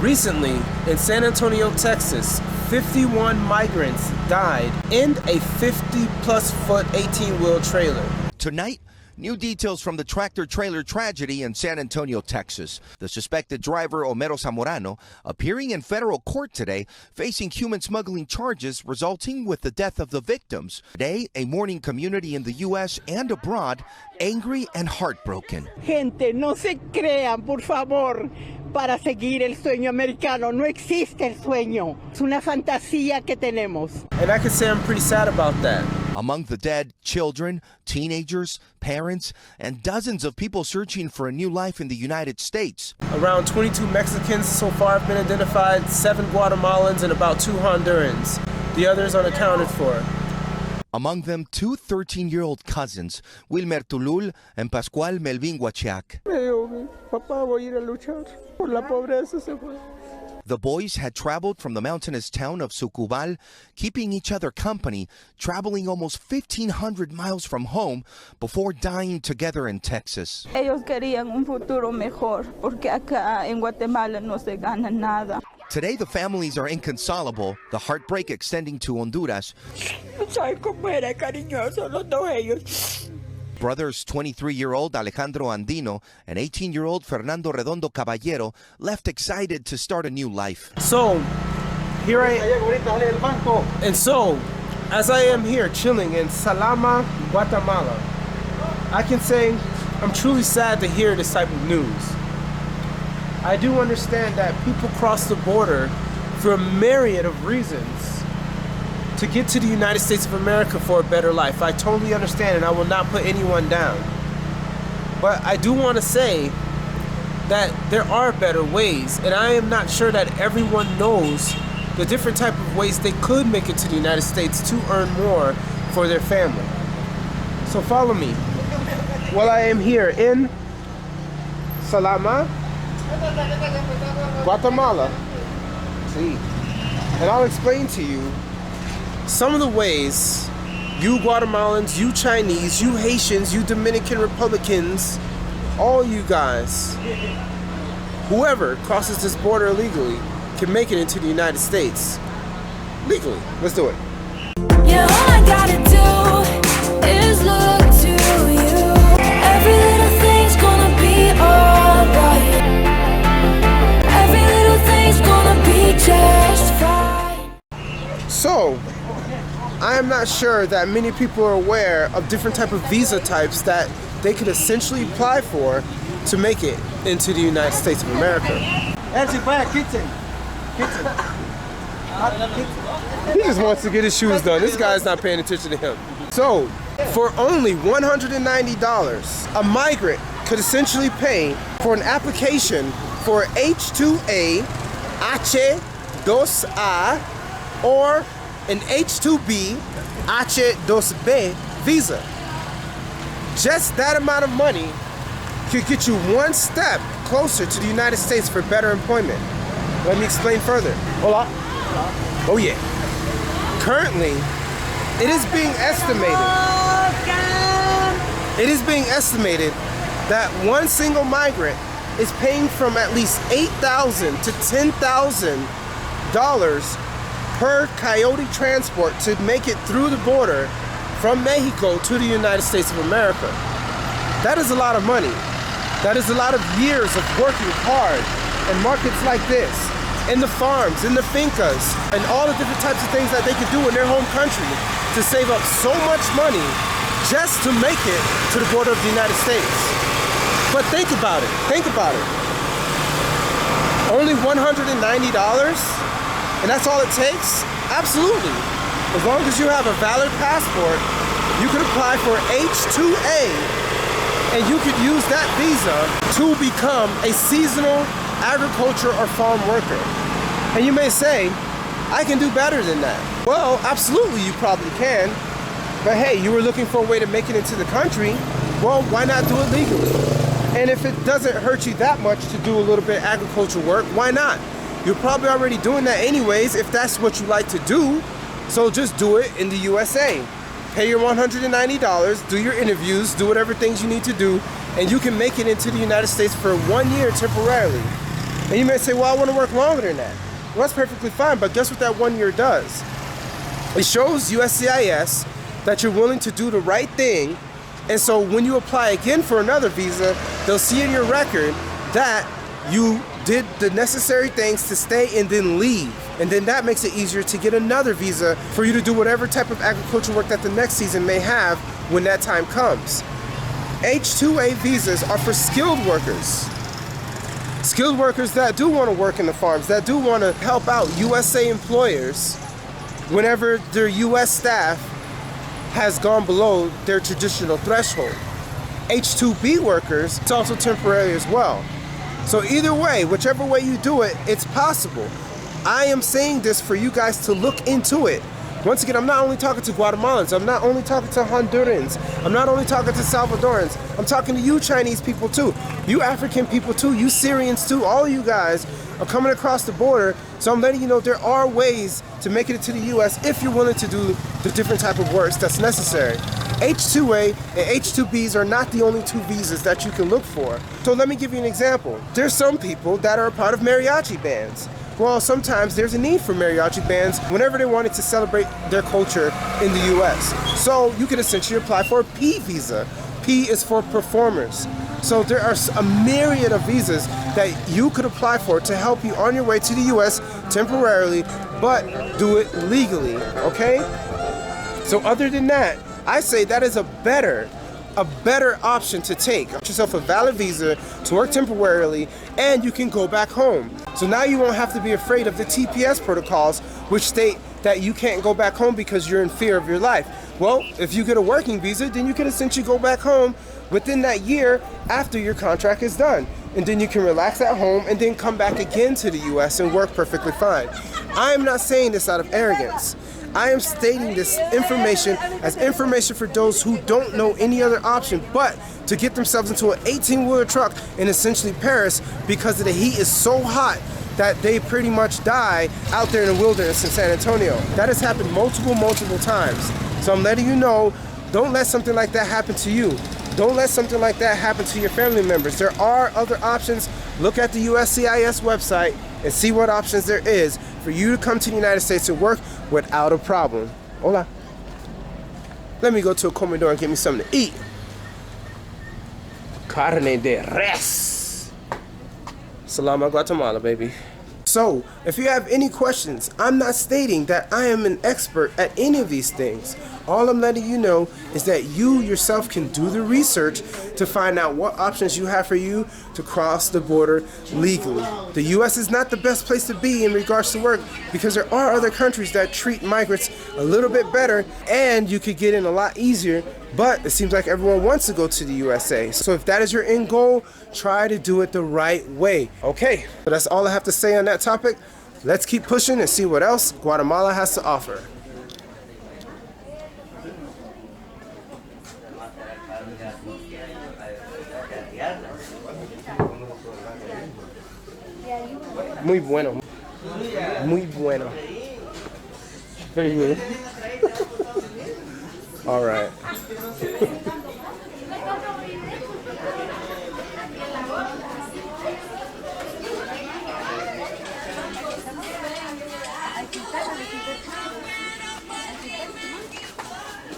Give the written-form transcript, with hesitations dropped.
Recently, in San Antonio, Texas, 51 migrants died in a 50-plus foot 18-wheel trailer. Tonight, new details from the tractor-trailer tragedy in San Antonio, Texas. The suspected driver, Homero Zamorano, appearing in federal court today, facing human smuggling charges resulting with the death of the victims. Today, a mourning community in the U.S. and abroad, angry and heartbroken. Gente, no se crean, por favor. Para seguir el sueño americano. No existe el sueño. Es una fantasía que tenemos. And I can say I'm pretty sad about that. Among the dead, children, teenagers, parents, and dozens of people searching for a new life in the United States. Around 22 Mexicans so far have been identified, 7 Guatemalans, and about 2 Hondurans. The others unaccounted for. Among them, 2 13-year-old cousins, Wilmer Tulul and Pascual Melvin Huachiac. The boys had traveled from the mountainous town of Sucubal, keeping each other company, traveling almost 1,500 miles from home before dying together in Texas. Ellos querían un futuro mejor, porque acá en Guatemala no se gana nada. Today, the families are inconsolable, the heartbreak extending to Honduras. Brothers 23-year-old Alejandro Andino and 18-year-old Fernando Redondo Caballero left excited to start a new life. So, here I am. And so, as I am here chilling in Salama, Guatemala, I can say I'm truly sad to hear this type of news. I do understand that people cross the border for a myriad of reasons to get to the United States of America for a better life. I totally understand, and I will not put anyone down. But I do want to say that there are better ways, and I am not sure that everyone knows the different type of ways they could make it to the United States to earn more for their family. So follow me while I am here in Salama, Guatemala. See, and I'll explain to you some of the ways you Guatemalans, you Chinese, you Haitians, you Dominican Republicans, all you guys, whoever crosses this border illegally can make it into the United States legally. Let's do it. Yeah, all I gotta do is look to you. Every little thing's gonna be alright. Every little thing's gonna be just fine. So, I am not sure that many people are aware of different type of visa types that they could essentially apply for to make it into the United States of America. He just wants to get his shoes done. This guy's not paying attention to him. So, for only $190, a migrant could essentially pay for an application for H-2A, H-2A, or an H-2B, H-2B visa. Just that amount of money could get you one step closer to the United States for better employment. Let me explain further. Hola. Oh yeah. Currently, it is being estimated. It is being estimated that one single migrant is paying from at least $8,000 to $10,000 per Coyote transport to make it through the border from Mexico to the United States of America. That is a lot of money. That is a lot of years of working hard in markets like this, in the farms, in the fincas, and all the different types of things that they could do in their home country to save up so much money just to make it to the border of the United States. But think about it, Only $190? And that's all it takes? Absolutely. As long as you have a valid passport, you can apply for H-2A, and you could use that visa to become a seasonal agriculture or farm worker. And you may say, I can do better than that. Well, absolutely you probably can. But hey, you were looking for a way to make it into the country, well, why not do it legally? And if it doesn't hurt you that much to do a little bit of agriculture work, why not? You're probably already doing that anyways if that's what you like to do. So just do it in the USA. Pay your $190, do your interviews, do whatever things you need to do, and you can make it into the United States for 1 year temporarily. And you may say, well, I want to work longer than that. Well, that's perfectly fine, but guess what that 1 year does? It shows USCIS that you're willing to do the right thing, and so when you apply again for another visa, they'll see in your record that you did the necessary things to stay and then leave. And then that makes it easier to get another visa for you to do whatever type of agricultural work that the next season may have when that time comes. H-2A visas are for skilled workers. Skilled workers that do want to work in the farms, that do want to help out USA employers whenever their US staff has gone below their traditional threshold. H-2B workers, it's also temporary as well. So either way, whichever way you do it, it's possible. I am saying this for you guys to look into it. Once again, I'm not only talking to Guatemalans, I'm not only talking to Hondurans, I'm not only talking to Salvadorans, I'm talking to you Chinese people too, you African people too, you Syrians too, all of you guys are coming across the border. So I'm letting you know there are ways to make it into the US if you're willing to do the different type of works that's necessary. H-2A and H-2Bs are not the only two visas that you can look for. So let me give you an example. There's some people that are a part of mariachi bands. Well, sometimes there's a need for mariachi bands whenever they wanted to celebrate their culture in the US. So you can essentially apply for a P visa. P is for performers. So there are a myriad of visas that you could apply for to help you on your way to the US temporarily, but do it legally, okay? So other than that, I say that is a better option to take. Get yourself a valid visa to work temporarily, and you can go back home. So now you won't have to be afraid of the TPS protocols, which state that you can't go back home because you're in fear of your life. Well, if you get a working visa, then you can essentially go back home within that year after your contract is done. And then you can relax at home and then come back again to the US and work perfectly fine. I am not saying this out of arrogance. I am stating this information as information for those who don't know any other option but to get themselves into an 18-wheeler truck in essentially Paris because the heat is so hot that they pretty much die out there in the wilderness in San Antonio. That has happened multiple times. So I'm letting you know, don't let something like that happen to you. Don't let something like that happen to your family members. There are other options. Look at the USCIS website and see what options there is for you to come to the United States and work without a problem. Hola. Let me go to a comedor and get me something to eat. Carne de res. Salama, Guatemala, baby. So, if you have any questions, I'm not stating that I am an expert at any of these things. All I'm letting you know is that you yourself can do the research to find out what options you have for you to cross the border legally. The U.S. is not the best place to be in regards to work because there are other countries that treat migrants a little bit better and you could get in a lot easier, but it seems like everyone wants to go to the USA. So if that is your end goal, try to do it the right way. Okay, so that's all I have to say on that topic. Let's keep pushing and see what else Guatemala has to offer. Muy bueno. Muy bueno. Very good. All right.